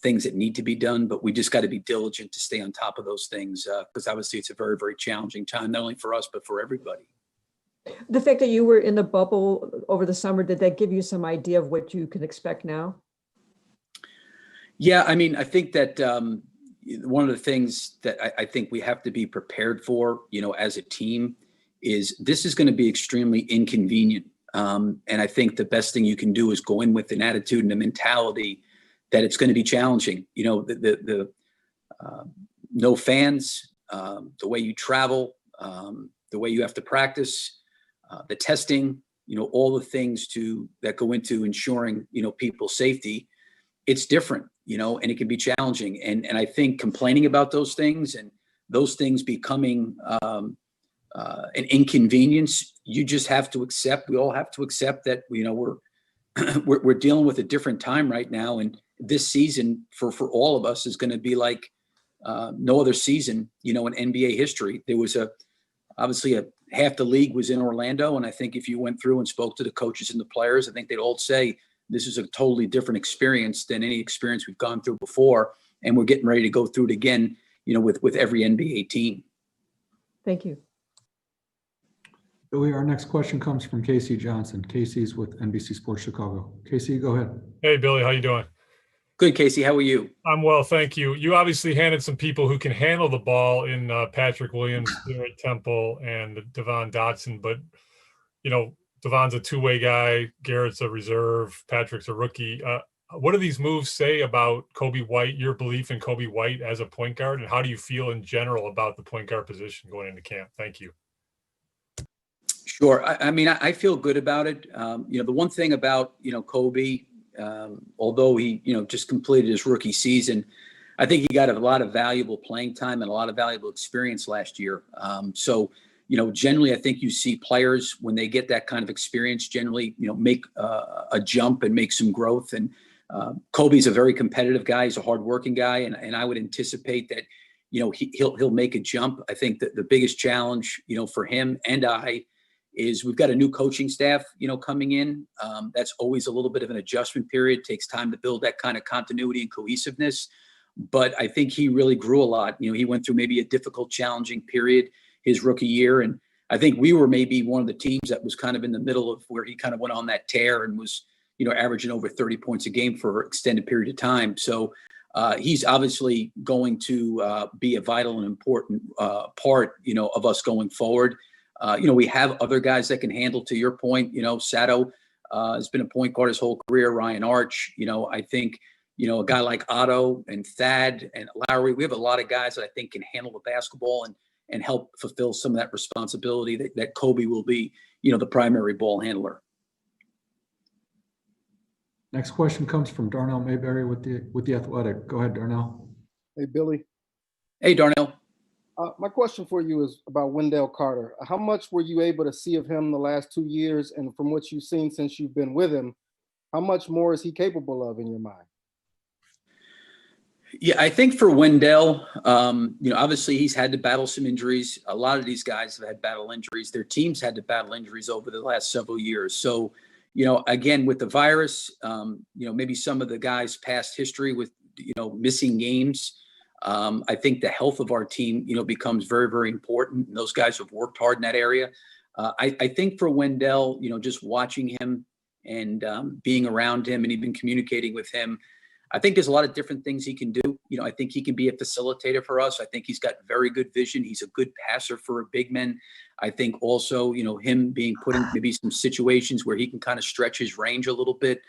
things that need to be done, but we just got to be diligent to stay on top of those things because obviously it's a very, very challenging time, not only for us, but for everybody. The fact that you were in the bubble over the summer, did that give you some idea of what you can expect now? Yeah, I mean, I think that one of the things that I think we have to be prepared for, as a team, is this is going to be extremely inconvenient. And I think the best thing you can do is go in with an attitude and a mentality that it's going to be challenging. The no fans, the way you travel, the way you have to practice, the testing, all the things that go into ensuring, people's safety. It's different, and it can be challenging. And I think complaining about those things and those things becoming an inconvenience, you just have to accept. We all have to accept that, we're dealing with a different time right now. And this season for all of us is going to be like no other season, in NBA history. There was obviously half the league was in Orlando. And I think if you went through and spoke to the coaches and the players, I think they'd all say this is a totally different experience than any experience we've gone through before. And we're getting ready to go through it again, with every NBA team. Thank you. Billy, our next question comes from Casey Johnson. Casey's with NBC Sports Chicago. Casey, go ahead. Hey, Billy, how you doing? Good, Casey. How are you? I'm well, thank you. You obviously handed some people who can handle the ball in Patrick Williams, Garrett Temple, and Devon Dotson. But, Devon's a two-way guy. Garrett's a reserve. Patrick's a rookie. What do these moves say about Coby White, your belief in Coby White as a point guard, and how do you feel in general about the point guard position going into camp? Thank you. Sure. I mean, I feel good about it. The one thing about, Coby, although he, just completed his rookie season, I think he got a lot of valuable playing time and a lot of valuable experience last year. So, generally, I think you see players when they get that kind of experience, generally, make a jump and make some growth. And Coby's a very competitive guy. He's a hardworking guy. And I would anticipate that, he'll make a jump. I think that the biggest challenge, for him and I is we've got a new coaching staff, coming in. That's always a little bit of an adjustment period. It takes time to build that kind of continuity and cohesiveness. But I think he really grew a lot. He went through maybe a difficult, challenging period his rookie year. And I think we were maybe one of the teams that was kind of in the middle of where he kind of went on that tear and was, averaging over 30 points a game for an extended period of time. So he's obviously going to be a vital and important part, of us going forward. We have other guys that can handle, to your point, Sato has been a point guard his whole career, Ryan Arch, I think, a guy like Otto and Thad and Lauri, we have a lot of guys that I think can handle the basketball and help fulfill some of that responsibility that Coby will be, the primary ball handler. Next question comes from Darnell Mayberry with the Athletic. Go ahead, Darnell. Hey, Billy. Hey, Darnell. My question for you is about Wendell Carter. How much were you able to see of him the last 2 years? And from what you've seen since you've been with him, how much more is he capable of in your mind? Yeah, I think for Wendell, obviously he's had to battle some injuries. A lot of these guys have had battle injuries. Their teams had to battle injuries over the last several years. So, again, with the virus, maybe some of the guys' past history with, missing games. I think the health of our team, becomes very, very important. And those guys have worked hard in that area. I think for Wendell, just watching him and being around him and even communicating with him, I think there's a lot of different things he can do. I think he can be a facilitator for us. I think he's got very good vision. He's a good passer for a big man. I think also, him being put in maybe some situations where he can kind of stretch his range a little bit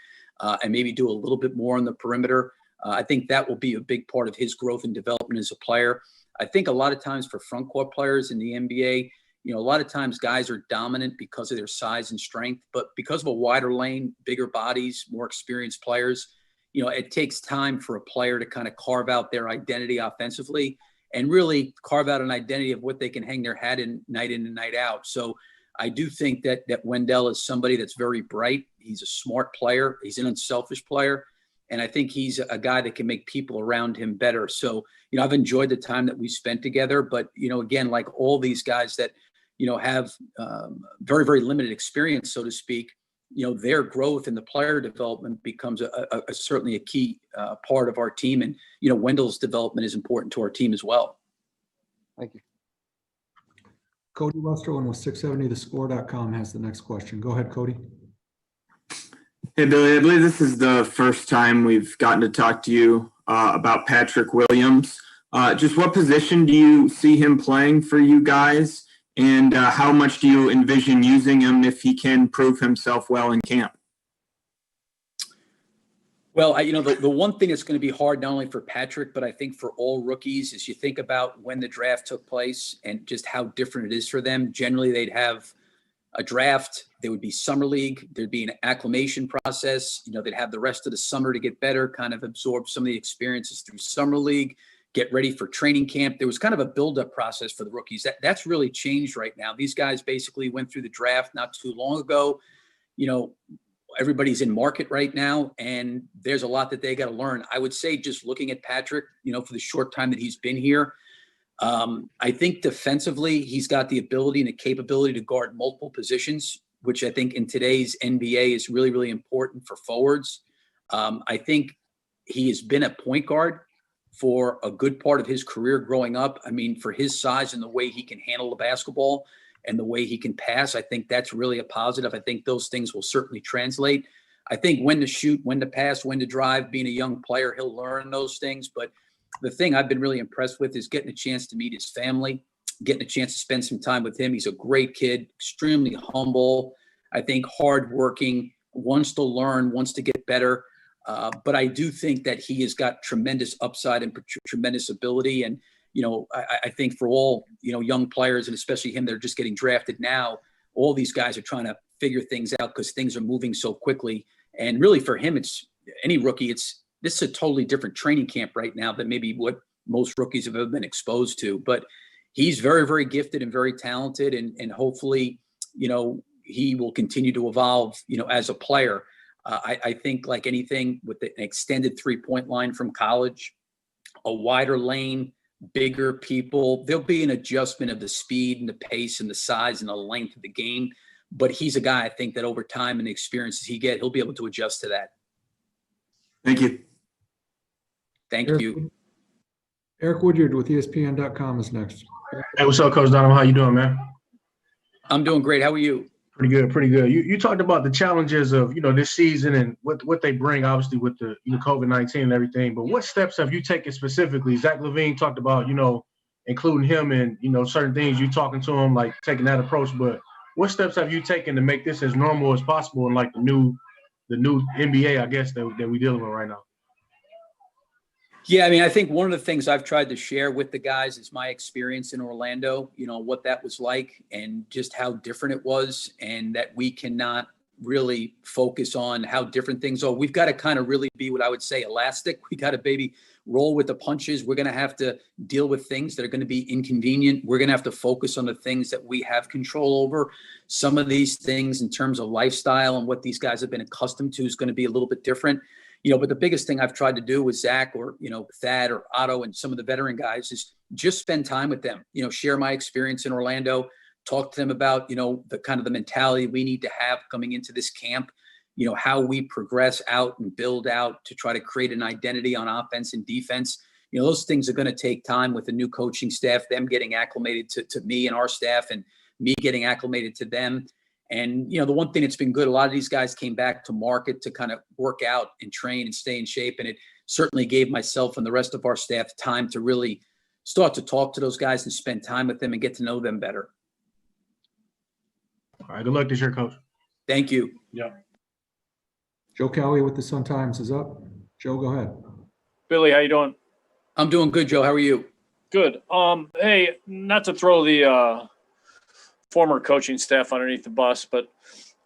and maybe do a little bit more on the perimeter. I think that will be a big part of his growth and development as a player. I think a lot of times for front court players in the NBA, a lot of times guys are dominant because of their size and strength, but because of a wider lane, bigger bodies, more experienced players, it takes time for a player to kind of carve out their identity offensively and really carve out an identity of what they can hang their hat in and night out. So I do think that Wendell is somebody that's very bright. He's a smart player. He's an unselfish player. And I think he's a guy that can make people around him better. So, I've enjoyed the time that we spent together. But, again, like all these guys that, have very, very limited experience, so to speak, their growth and the player development becomes certainly a key part of our team. And, Wendell's development is important to our team as well. Thank you. Cody Westerlund with 670thescore.com has the next question. Go ahead, Cody. Hey, Billy, I believe this is the first time we've gotten to talk to you about Patrick Williams. Just what position do you see him playing for you guys? And how much do you envision using him if he can prove himself well in camp? Well, the one thing that's going to be hard, not only for Patrick, but I think for all rookies, is you think about when the draft took place and just how different it is for them. Generally, they'd have a draft, there would be summer league, there'd be an acclimation process. They'd have the rest of the summer to get better, kind of absorb some of the experiences through summer league, get ready for training camp. There was kind of a build-up process for the rookies. That's really changed right now. These guys basically went through the draft not too long ago. Everybody's in market right now, and there's a lot that they got to learn. I would say, just looking at Patrick, for the short time that he's been here, I think defensively, he's got the ability and the capability to guard multiple positions, which I think in today's NBA is really, really important for forwards. I think he has been a point guard for a good part of his career growing up. I mean, for his size and the way he can handle the basketball and the way he can pass, I think that's really a positive. I think those things will certainly translate. I think when to shoot, when to pass, when to drive, being a young player, he'll learn those things. But the thing I've been really impressed with is getting a chance to meet his family, getting a chance to spend some time with him. He's a great kid, extremely humble, I think hardworking, wants to learn, wants to get better. But I do think that he has got tremendous upside and tremendous ability. And, I think for all, young players, and especially him, they're just getting drafted now, all these guys are trying to figure things out because things are moving so quickly. And really for him, it's any rookie, this is a totally different training camp right now than maybe what most rookies have ever been exposed to. But he's very, very gifted and very talented. And hopefully, he will continue to evolve, as a player. I think like anything with an extended 3-point line from college, a wider lane, bigger people, there'll be an adjustment of the speed and the pace and the size and the length of the game. But he's a guy, I think, that over time and the experiences he get, he'll be able to adjust to that. Thank you. Thank you. Eric Woodyard with ESPN.com is next. Hey, what's up, Coach Donovan? How you doing, man? I'm doing great. How are you? Pretty good, pretty good. You talked about the challenges of, this season and what they bring, obviously, with the COVID-19 and everything. But what steps have you taken specifically? Zach LaVine talked about, including him and, certain things, you talking to him, like taking that approach. But what steps have you taken to make this as normal as possible in like the new NBA, I guess, that we're dealing with right now? Yeah, I mean, I think one of the things I've tried to share with the guys is my experience in Orlando, what that was like and just how different it was, and that we cannot really focus on how different things are. We've got to kind of really be what I would say elastic. We got to maybe roll with the punches. We're going to have to deal with things that are going to be inconvenient. We're going to have to focus on the things that we have control over. Some of these things in terms of lifestyle and what these guys have been accustomed to is going to be a little bit different. But the biggest thing I've tried to do with Zach or, Thad or Otto and some of the veteran guys is just spend time with them, share my experience in Orlando, talk to them about, the kind of the mentality we need to have coming into this camp, how we progress out and build out to try to create an identity on offense and defense. Those things are going to take time with the new coaching staff, them getting acclimated to me and our staff and me getting acclimated to them. And, the one thing that's been good, a lot of these guys came back to market to kind of work out and train and stay in shape. And it certainly gave myself and the rest of our staff time to really start to talk to those guys and spend time with them and get to know them better. All right. Good luck this year, Coach. Thank you. Yeah. Joe Kelly with the Sun-Times is up. Joe, go ahead. Billy, how you doing? I'm doing good, Joe. How are you? Good. Hey, not to throw the former coaching staff underneath the bus, but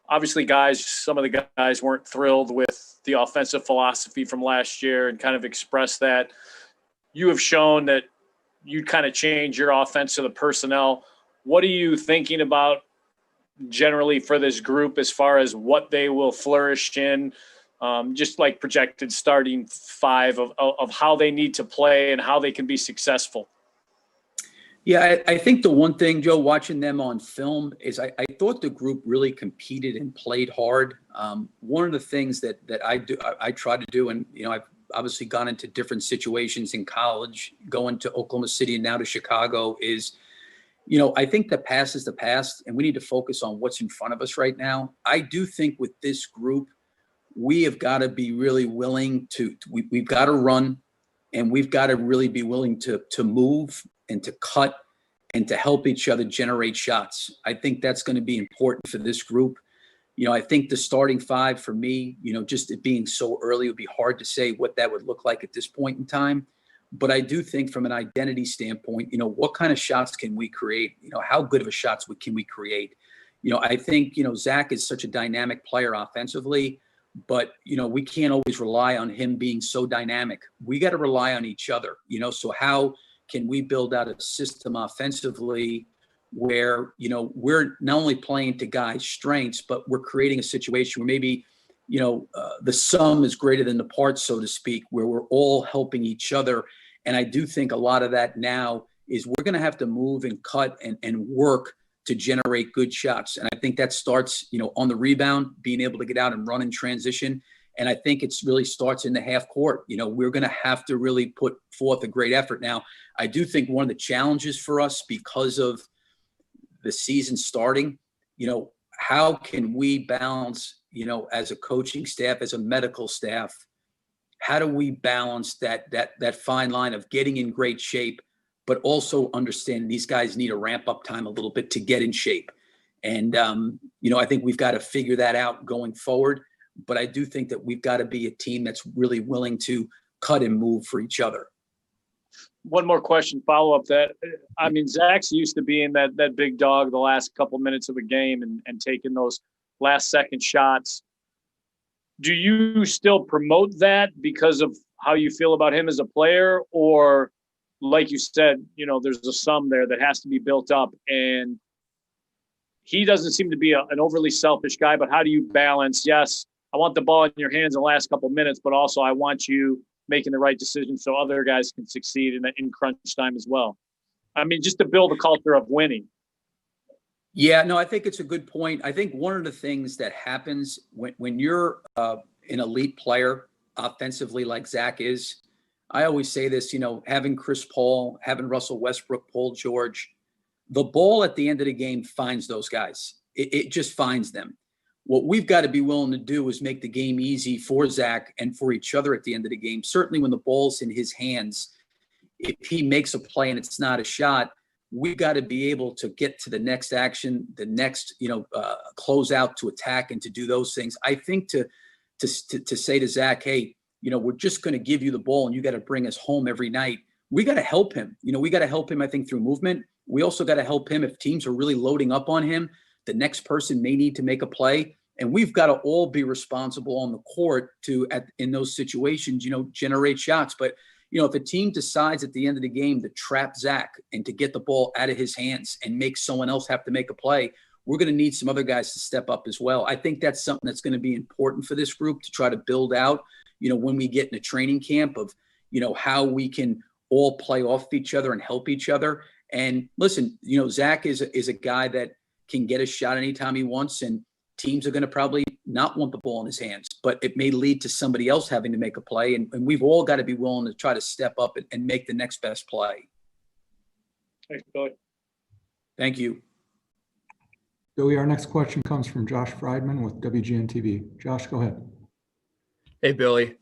obviously some of the guys weren't thrilled with the offensive philosophy from last year and kind of expressed that. You have shown that you kind of change your offense to the personnel. What are you thinking about generally for this group as far as what they will flourish in, just like projected starting five of how they need to play and how they can be successful? Yeah, I think the one thing, Joe, watching them on film is I thought the group really competed and played hard. One of the things that I try to do, and I've obviously gone into different situations in college, going to Oklahoma City and now to Chicago, is I think the past is the past, and we need to focus on what's in front of us right now. I do think with this group, we have got to be really willing to. We've got to run, and we've got to really be willing to move and to cut and to help each other generate shots. I think that's going to be important for this group. I think the starting five for me, just it being so early, it would be hard to say what that would look like at this point in time. But I do think from an identity standpoint, what kind of shots can we create? How good of a shots can we create? I think, Zach is such a dynamic player offensively, but, we can't always rely on him being so dynamic. We got to rely on each other, so how can we build out a system offensively where, we're not only playing to guys' strengths, but we're creating a situation where maybe, the sum is greater than the parts, so to speak, where we're all helping each other. And I do think a lot of that now is we're going to have to move and cut and work to generate good shots. And I think that starts, on the rebound, being able to get out and run in transition. And I think it's really starts in the half court. We're going to have to really put forth a great effort. Now, I do think one of the challenges for us because of the season starting, how can we balance, as a coaching staff, as a medical staff, how do we balance that fine line of getting in great shape, but also understanding these guys need a ramp up time a little bit to get in shape. And, I think we've got to figure that out going forward. But I do think that we've got to be a team that's really willing to cut and move for each other. One more question, follow up that. I mean, Zach's used to being that big dog the last couple minutes of a game and taking those last second shots. Do you still promote that because of how you feel about him as a player? Or like you said, there's a sum there that has to be built up, and he doesn't seem to be an overly selfish guy, but how do you balance, yes, I want the ball in your hands in the last couple of minutes, but also I want you making the right decision so other guys can succeed in crunch time as well. I mean, just to build a culture of winning. Yeah, no, I think it's a good point. I think one of the things that happens when you're an elite player offensively like Zach is, I always say this, having Chris Paul, having Russell Westbrook, Paul George, the ball at the end of the game finds those guys. It just finds them. What we've got to be willing to do is make the game easy for Zach and for each other at the end of the game. Certainly when the ball's in his hands, if he makes a play and it's not a shot, we've got to be able to get to the next action, the next, close out to attack and to do those things. I think to say to Zach, hey, we're just going to give you the ball and you got to bring us home every night. We got to help him. We got to help him, I think, through movement. We also got to help him if teams are really loading up on him. The next person may need to make a play. And we've got to all be responsible on the court to, in those situations, generate shots. But, if a team decides at the end of the game to trap Zach and to get the ball out of his hands and make someone else have to make a play, we're going to need some other guys to step up as well. I think that's something that's going to be important for this group to try to build out, when we get in a training camp of, how we can all play off each other and help each other. And listen, Zach is a guy that can get a shot anytime he wants, and teams are going to probably not want the ball in his hands, but it may lead to somebody else having to make a play. And we've all got to be willing to try to step up and make the next best play. Thanks, Billy. Thank you. Billy, our next question comes from Josh Friedman with WGN TV. Josh, go ahead. Hey, Billy.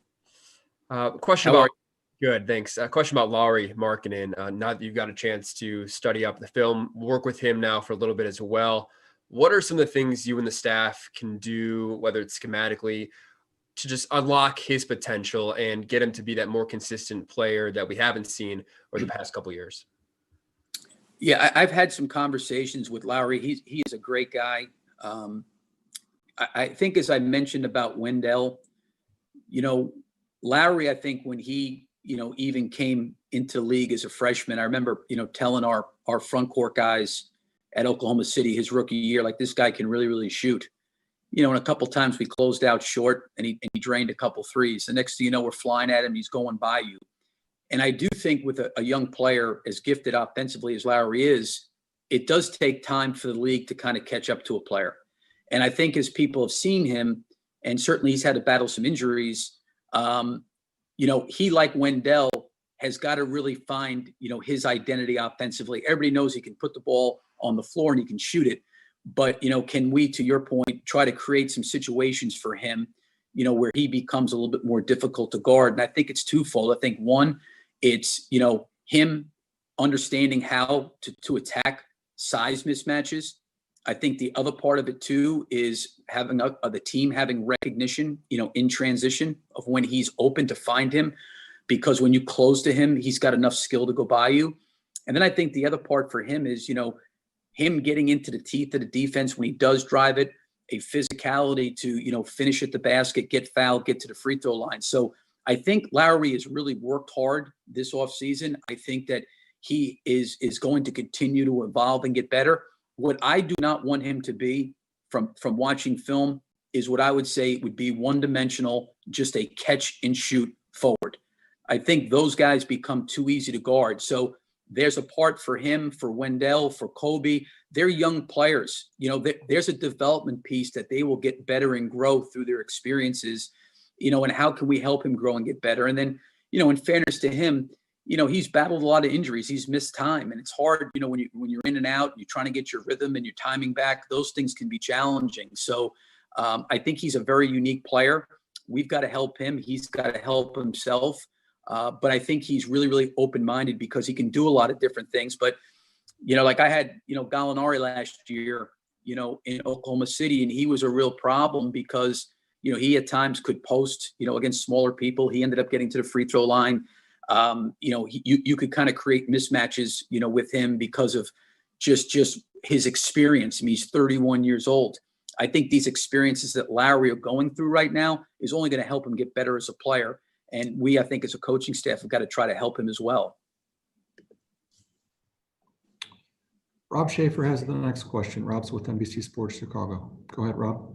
Question Hello. about good, thanks. Question about Lauri Markkanen. Now that you've got a chance to study up the film, work with him now for a little bit as well. What are some of the things you and the staff can do, whether it's schematically, to just unlock his potential and get him to be that more consistent player that we haven't seen over the past couple of years? Yeah, I've had some conversations with Lauri. He's a great guy. I think, as I mentioned about Wendell, Lauri, I think when he, even came into the league as a freshman, I remember, telling our front court guys at Oklahoma City his rookie year, like, this guy can really, really shoot. And a couple times we closed out short and he drained a couple threes. The next thing you know, we're flying at him. He's going by you. And I do think with a young player as gifted offensively as Lauri is, it does take time for the league to kind of catch up to a player. And I think as people have seen him, and certainly he's had to battle some injuries, he, like Wendell, has got to really find, his identity offensively. Everybody knows he can put the ball on the floor and he can shoot it. But, can we, to your point, try to create some situations for him, where he becomes a little bit more difficult to guard? And I think it's twofold. I think one, it's, him understanding how to attack size mismatches. I think the other part of it too is having the team having recognition, in transition of when he's open to find him, because when you close to him, he's got enough skill to go by you. And then I think the other part for him is, him getting into the teeth of the defense when he does drive it, a physicality to, finish at the basket, get fouled, get to the free throw line. So I think Lauri has really worked hard this offseason. I think that he is going to continue to evolve and get better. What I do not want him to be from watching film is what I would say would be one-dimensional, just a catch and shoot forward. I think those guys become too easy to guard. So there's a part for him, for Wendell, for Coby. They're young players. There's a development piece that they will get better and grow through their experiences, and how can we help him grow and get better? And then, in fairness to him, he's battled a lot of injuries. He's missed time, and it's hard, when you're in and out, you're trying to get your rhythm and your timing back. Those things can be challenging. So I think he's a very unique player. We've got to help him. He's got to help himself. But I think he's really, really open-minded because he can do a lot of different things. But, like I had, Gallinari last year, in Oklahoma City, and he was a real problem because, he at times could post, against smaller people. He ended up getting to the free throw line. You could kind of create mismatches, with him because of just his experience. I mean, he's 31 years old. I think these experiences that Lauri are going through right now is only going to help him get better as a player. And we, I think, as a coaching staff, have got to try to help him as well. Rob Schaefer has the next question. Rob's with NBC Sports Chicago. Go ahead, Rob.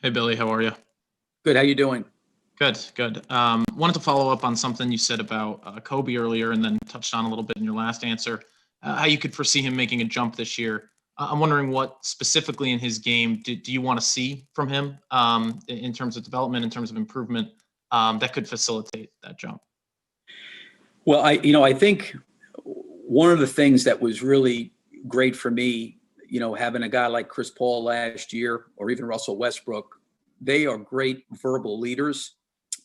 Hey, Billy, how are you? Good. How you doing? Good, good. Wanted to follow up on something you said about Coby earlier and then touched on a little bit in your last answer, how you could foresee him making a jump this year. I'm wondering what specifically in his game do you want to see from him in terms of development, in terms of improvement that could facilitate that jump? Well, I think one of the things that was really great for me, having a guy like Chris Paul last year or even Russell Westbrook, they are great verbal leaders.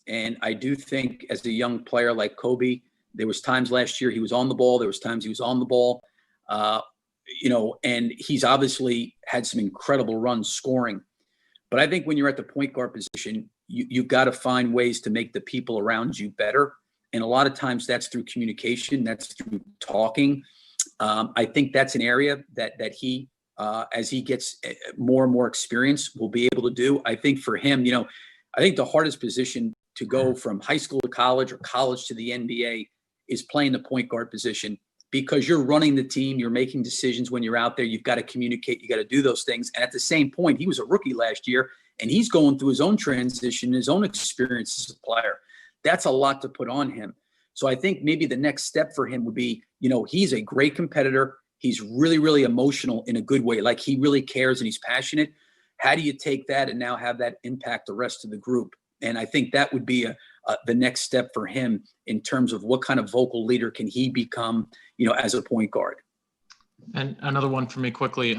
And I do think as a young player like Coby, there was times last year he was on the ball. There was times he was on the ball, and he's obviously had some incredible runs scoring. But I think when you're at the point guard position, you've got to find ways to make the people around you better. And a lot of times that's through communication, that's through talking. I think that's an area that he, as he gets more and more experience, will be able to do. I think for him, I think the hardest position to go from high school to college or college to the NBA is playing the point guard position, because you're running the team, you're making decisions when you're out there, you've got to communicate, you got to do those things. And at the same point, he was a rookie last year and he's going through his own transition, his own experience as a player. That's a lot to put on him. So I think maybe the next step for him would be, he's a great competitor. He's really, really emotional in a good way. Like he really cares and he's passionate. How do you take that and now have that impact the rest of the group? And I think that would be the next step for him in terms of what kind of vocal leader can he become, as a point guard. And another one for me quickly.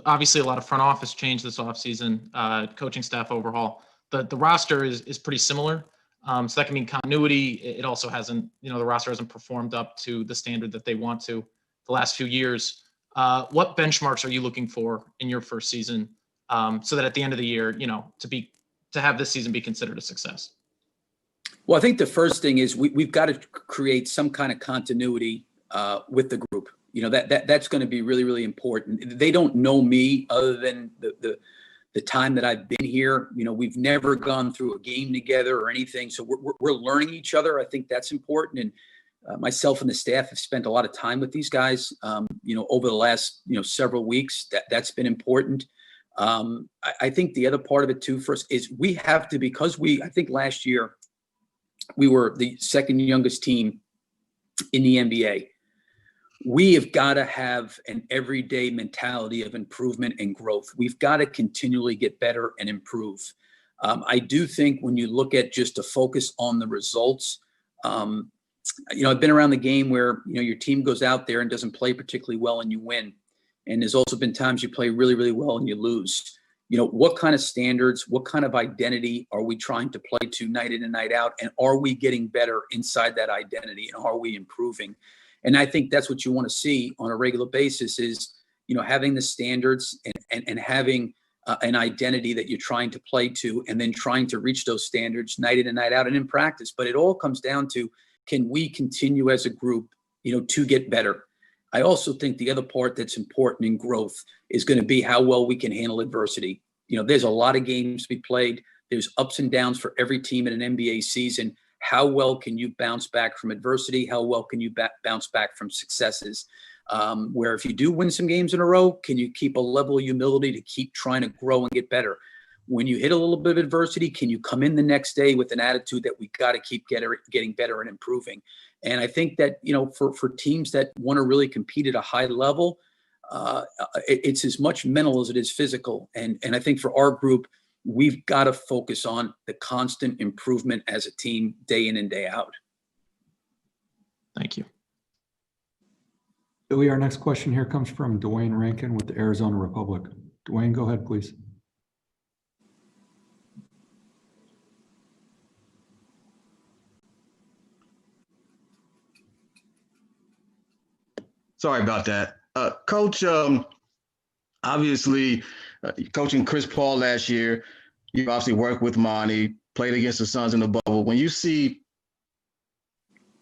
Obviously, a lot of front office change this offseason, coaching staff overhaul. The roster is pretty similar. So that can mean continuity. It also hasn't, the roster hasn't performed up to the standard that they want to the last few years. What benchmarks are you looking for in your first season so that at the end of the year, to have this season be considered a success? Well, I think the first thing is we've got to create some kind of continuity with the group. That's going to be really, really important. They don't know me other than the time that I've been here. We've never gone through a game together or anything. So we're learning each other. I think that's important. And myself and the staff have spent a lot of time with these guys, over the last, several weeks. That's been important. I think the other part of it too for us is we have to, because I think last year we were the second youngest team in the NBA. We have got to have an everyday mentality of improvement and growth. We've got to continually get better and improve. I do think when you look at just to focus on the results, I've been around the game where, your team goes out there and doesn't play particularly well and you win. And there's also been times you play really, really well and you lose. What kind of standards, what kind of identity are we trying to play to night in and night out? And are we getting better inside that identity? And are we improving? And I think that's what you want to see on a regular basis is, having the standards and having an identity that you're trying to play to, and then trying to reach those standards night in and night out and in practice. But it all comes down to, can we continue as a group, to get better? I also think the other part that's important in growth is going to be how well we can handle adversity. There's a lot of games to be played. There's ups and downs for every team in an NBA season. How well can you bounce back from adversity? How well can you bounce back from successes? Where if you do win some games in a row, can you keep a level of humility to keep trying to grow and get better? When you hit a little bit of adversity, can you come in the next day with an attitude that we got to keep getting better and improving? And I think that, for teams that want to really compete at a high level, it's as much mental as it is physical. And I think for our group, we've got to focus on the constant improvement as a team day in and day out. Thank you. Billy, our next question here comes from Dwayne Rankin with the Arizona Republic. Dwayne, go ahead, please. Sorry about that. Coach, obviously, coaching Chris Paul last year, you obviously worked with Monty, played against the Suns in the bubble. When you see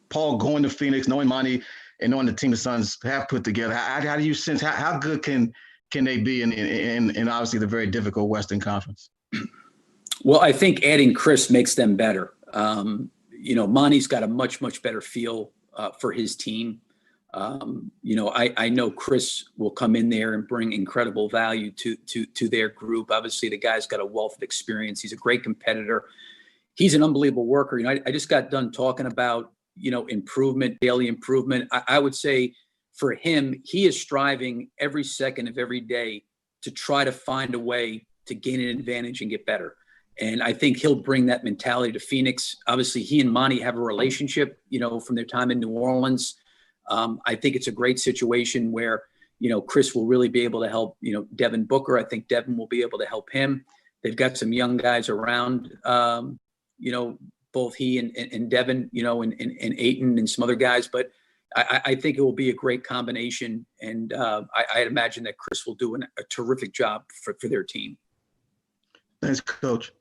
Paul going to Phoenix, knowing Monty and knowing the team the Suns have put together, how do you sense, how good can they be in obviously the very difficult Western Conference? Well, I think adding Chris makes them better. Monty's got a much, much better feel for his team. I know Chris will come in there and bring incredible value to their group. Obviously, the guy's got a wealth of experience. He's a great competitor. He's an unbelievable worker. I just got done talking about, improvement, daily improvement. I would say for him, he is striving every second of every day to try to find a way to gain an advantage and get better. And I think he'll bring that mentality to Phoenix. Obviously, he and Monty have a relationship, from their time in New Orleans. I think it's a great situation where, Chris will really be able to help, Devin Booker. I think Devin will be able to help him. They've got some young guys around, both he and Devin, and Ayton and some other guys. But I think it will be a great combination. And I'd imagine that Chris will do a terrific job for their team. Thanks, Coach.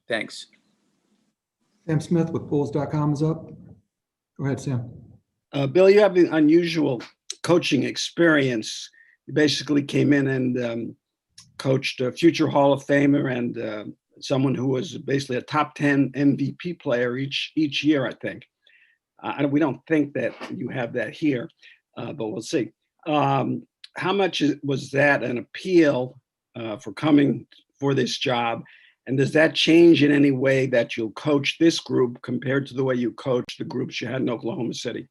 Thanks. Sam Smith with Bulls.com is up. Go ahead, Sam. Bill, you have an unusual coaching experience. You basically came in and coached a future Hall of Famer and someone who was basically a top 10 MVP player each year, I think. We don't think that you have that here, but we'll see. How much was that an appeal for coming for this job? And does that change in any way that you'll coach this group compared to the way you coached the groups you had in Oklahoma City?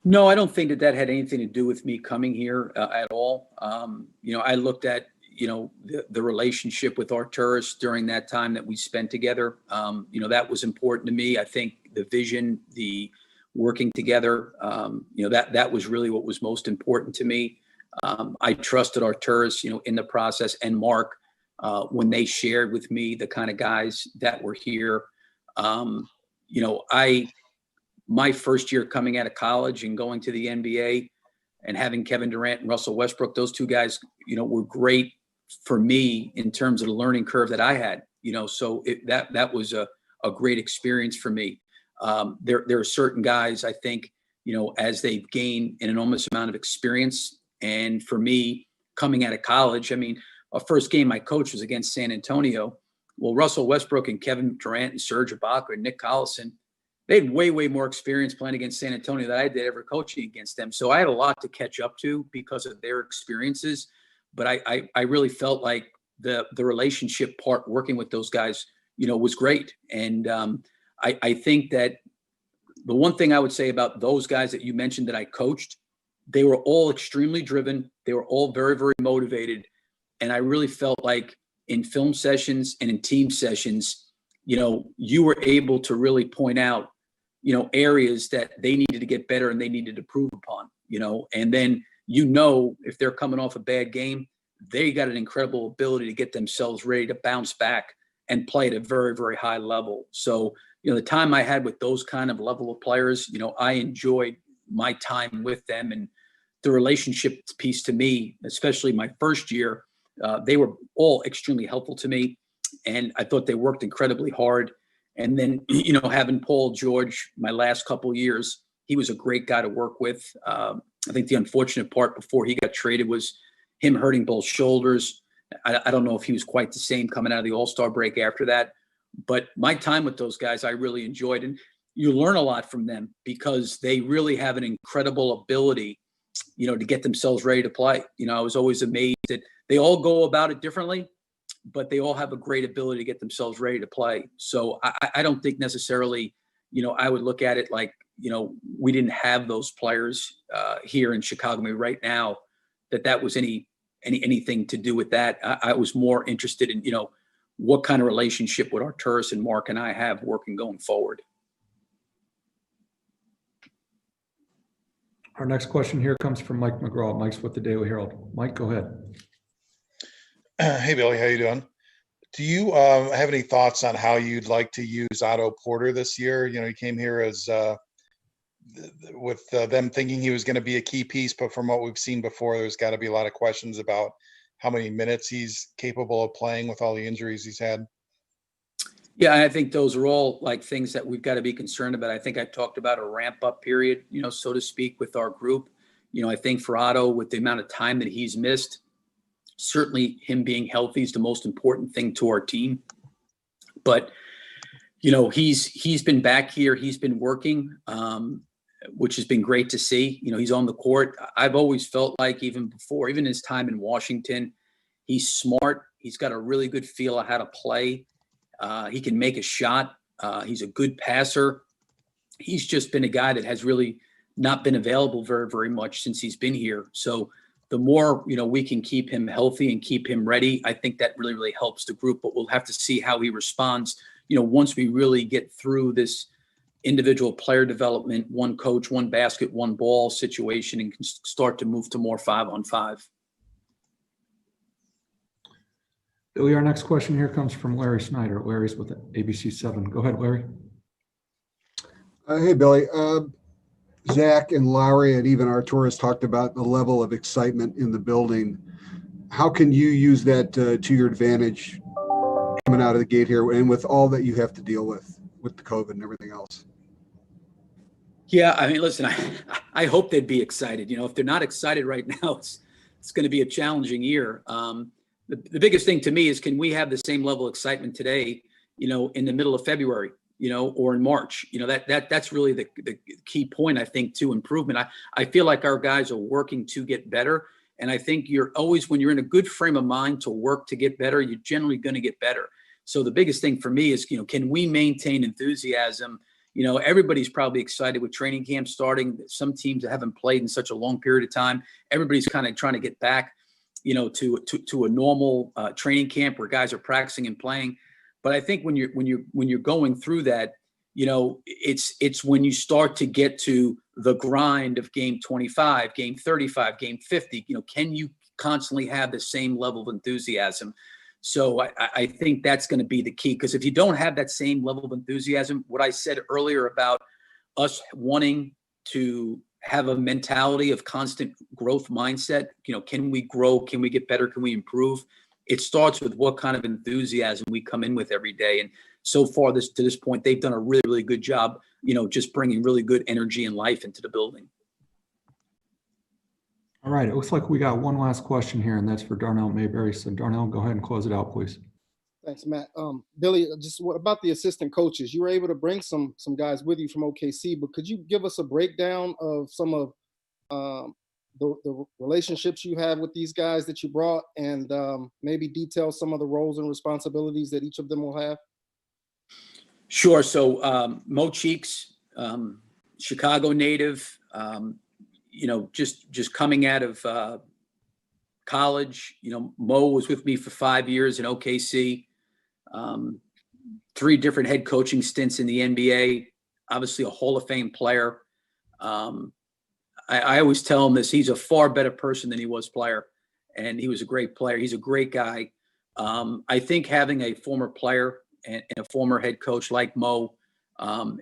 No, I don't think that had anything to do with me coming here at all. I looked at, the relationship with Arturas during that time that we spent together. That was important to me. I think the vision, the working together, that was really what was most important to me. I trusted Arturas, in the process, and Mark, when they shared with me the kind of guys that were here. My first year coming out of college and going to the NBA and having Kevin Durant and Russell Westbrook, those two guys, were great for me in terms of the learning curve that I had, so that was a great experience for me. There are certain guys, I think, as they've gained an enormous amount of experience. And for me, coming out of college, our first game I coached was against San Antonio. Well, Russell Westbrook and Kevin Durant and Serge Ibaka and Nick Collison, they had way, way more experience playing against San Antonio than I did ever coaching against them. So I had a lot to catch up to because of their experiences. But I really felt like the relationship part working with those guys, was great. And I think that, the one thing I would say about those guys that you mentioned that I coached, they were all extremely driven. They were all very, very motivated. And I really felt like in film sessions and in team sessions, you were able to really point out, areas that they needed to get better and they needed to improve upon, and then, if they're coming off a bad game, they got an incredible ability to get themselves ready to bounce back and play at a very, very high level. So, the time I had with those kind of level of players, I enjoyed my time with them, and the relationship piece to me, especially my first year, they were all extremely helpful to me. And I thought they worked incredibly hard. And then, having Paul George, my last couple years, he was a great guy to work with. I think the unfortunate part before he got traded was him hurting both shoulders. I don't know if he was quite the same coming out of the All-Star break after that. But my time with those guys, I really enjoyed. And you learn a lot from them because they really have an incredible ability, to get themselves ready to play. I was always amazed that they all go about it differently, but they all have a great ability to get themselves ready to play. So I don't think necessarily, I would look at it like, we didn't have those players here in Chicago right now, that was anything to do with that. I was more interested in, what kind of relationship would Arturas and Mark and I have working going forward. Our next question here comes from Mike McGraw. Mike's with the Daily Herald. Mike, go ahead. Hey, Billy, how you doing? Do you have any thoughts on how you'd like to use Otto Porter this year? He came here as with them thinking he was going to be a key piece, but from what we've seen before, there's got to be a lot of questions about how many minutes he's capable of playing with all the injuries he's had. Yeah, I think those are all like things that we've got to be concerned about. I think I talked about a ramp up period, so to speak, with our group. I think for Otto, with the amount of time that he's missed, certainly him being healthy is the most important thing to our team. But, he's been back here. He's been working, which has been great to see. He's on the court. I've always felt like even his time in Washington, he's smart. He's got a really good feel of how to play. He can make a shot. He's a good passer. He's just been a guy that has really not been available very, very much since he's been here. So the more, we can keep him healthy and keep him ready, I think that really, really helps the group. But we'll have to see how he responds, once we really get through this individual player development, one coach, one basket, one ball situation, and can start to move to more 5-on-5. Billy, our next question here comes from Larry Snyder. Larry's with ABC 7. Go ahead, Larry. Hey, Billy. Zach and Lauri and even Arturas talked about the level of excitement in the building. How can you use that to your advantage coming out of the gate here and with all that you have to deal with the COVID and everything else? Yeah, I mean, listen, I hope they'd be excited. If they're not excited right now, it's going to be a challenging year. The biggest thing to me is, can we have the same level of excitement today, in the middle of February, or in March? That's really the key point, I think, to improvement. I feel like our guys are working to get better. And I think you're always, when you're in a good frame of mind to work to get better, you're generally going to get better. So the biggest thing for me is, can we maintain enthusiasm? Everybody's probably excited with training camp starting. Some teams that haven't played in such a long period of time, everybody's kind of trying to get back, to a normal training camp where guys are practicing and playing. But I think when you're going through that, it's when you start to get to the grind of game 25, game 35, game 50, can you constantly have the same level of enthusiasm? So I think that's going to be the key, because if you don't have that same level of enthusiasm, what I said earlier about us wanting to have a mentality of constant growth mindset, can we grow? Can we get better? Can we improve? It starts with what kind of enthusiasm we come in with every day. And so far to this point, they've done a really, really good job, just bringing really good energy and life into the building. All right. It looks like we got one last question here, and that's for Darnell Mayberry. So Darnell, go ahead and close it out, please. Thanks, Matt. Billy, just what about the assistant coaches? You were able to bring some guys with you from OKC, but could you give us a breakdown of some of the relationships you have with these guys that you brought, and maybe detail some of the roles and responsibilities that each of them will have? Sure. So Mo Cheeks, Chicago native, just coming out of college. Mo was with me for 5 years in OKC, 3 different head coaching stints in the NBA, obviously a Hall of Fame player. I always tell him this, he's a far better person than he was player, and he was a great player. He's a great guy. I think having a former player and a former head coach like Mo,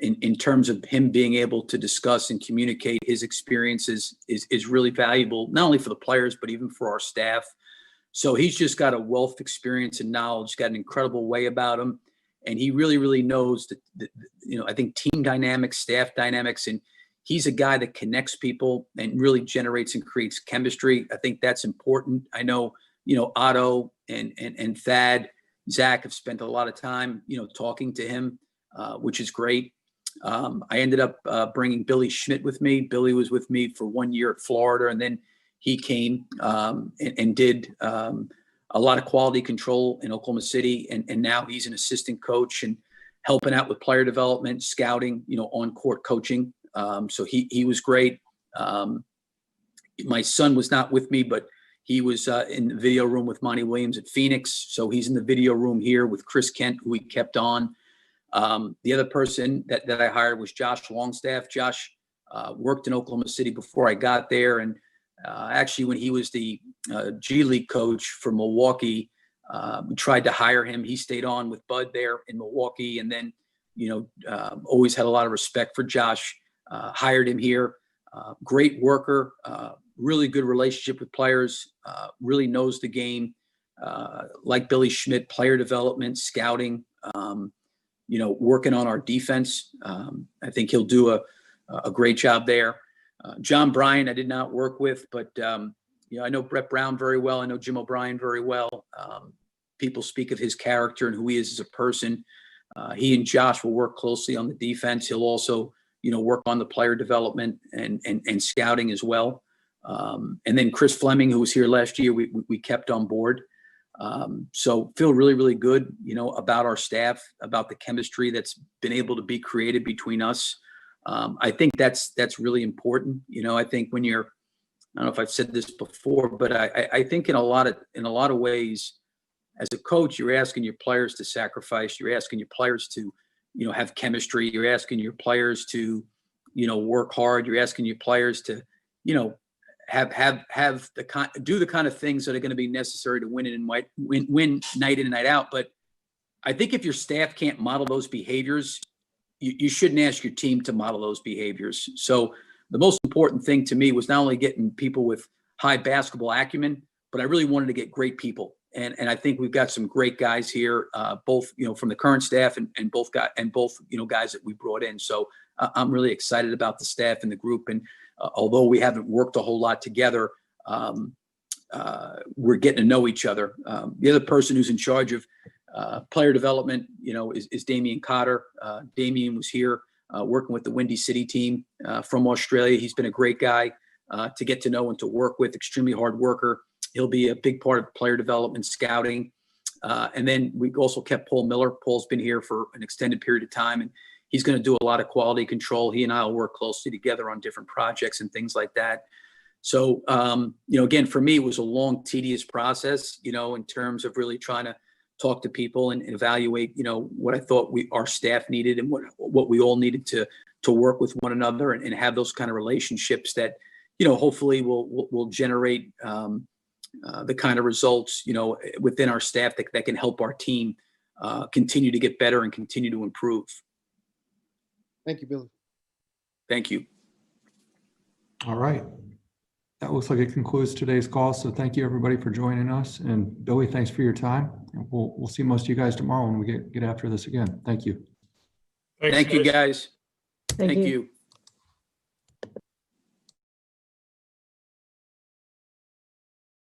in terms of him being able to discuss and communicate his experiences is really valuable, not only for the players, but even for our staff. So he's just got a wealth of experience and knowledge, got an incredible way about him. And he really, really knows that I think team dynamics, staff dynamics, and he's a guy that connects people and really generates and creates chemistry. I think that's important. I know, Otto and Thad, Zach have spent a lot of time, talking to him, which is great. I ended up bringing Billy Schmidt with me. Billy was with me for 1 year at Florida, and then he came and did a lot of quality control in Oklahoma City, and now he's an assistant coach and helping out with player development, scouting, on-court coaching. So he was great. My son was not with me, but he was in the video room with Monty Williams at Phoenix. So he's in the video room here with Chris Kent, who we kept on. The other person that I hired was Josh Longstaff. Josh worked in Oklahoma City before I got there. And actually, when he was the G League coach for Milwaukee, we tried to hire him. He stayed on with Bud there in Milwaukee. And then, always had a lot of respect for Josh, hired him here. Great worker, really good relationship with players, really knows the game. Like Billy Schmidt, player development, scouting, working on our defense. I think he'll do a great job there. John Bryan, I did not work with, but I know Brett Brown very well. I know Jim O'Brien very well. People speak of his character and who he is as a person. He and Josh will work closely on the defense. He'll also, work on the player development and scouting as well. And then Chris Fleming, who was here last year, we kept on board. So feel really, really good, about our staff, about the chemistry that's been able to be created between us. I think that's really important. I think when I don't know if I've said this before, but I think in a lot of ways, as a coach, you're asking your players to sacrifice. You're asking your players to, have chemistry. You're asking your players to, work hard. You're asking your players to, do the kind of things that are going to be necessary to win night in and night out. But I think if your staff can't model those behaviors, you shouldn't ask your team to model those behaviors. So the most important thing to me was not only getting people with high basketball acumen, but I really wanted to get great people. And I think we've got some great guys here, both, from the current staff and both guys that we brought in. So I'm really excited about the staff and the group. And although we haven't worked a whole lot together, we're getting to know each other. The other person who's in charge of player development, is Damian Cotter. Damian was here working with the Windy City team from Australia. He's been a great guy to get to know and to work with, extremely hard worker. He'll be a big part of player development, scouting. And then we also kept Paul Miller. Paul's been here for an extended period of time, and he's going to do a lot of quality control. He and I will work closely together on different projects and things like that. So, again, for me, it was a long, tedious process, in terms of really trying to talk to people and evaluate, what I thought our staff needed and what we all needed to work with one another and have those kind of relationships that, hopefully will generate the kind of results, within our staff that can help our team continue to get better and continue to improve. Thank you, Billy. Thank you. All right. That looks like it concludes today's call. So thank you, everybody, for joining us. And Billy, thanks for your time. And we'll see most of you guys tomorrow when we get after this again. Thank you. Thank you, guys. Thank you.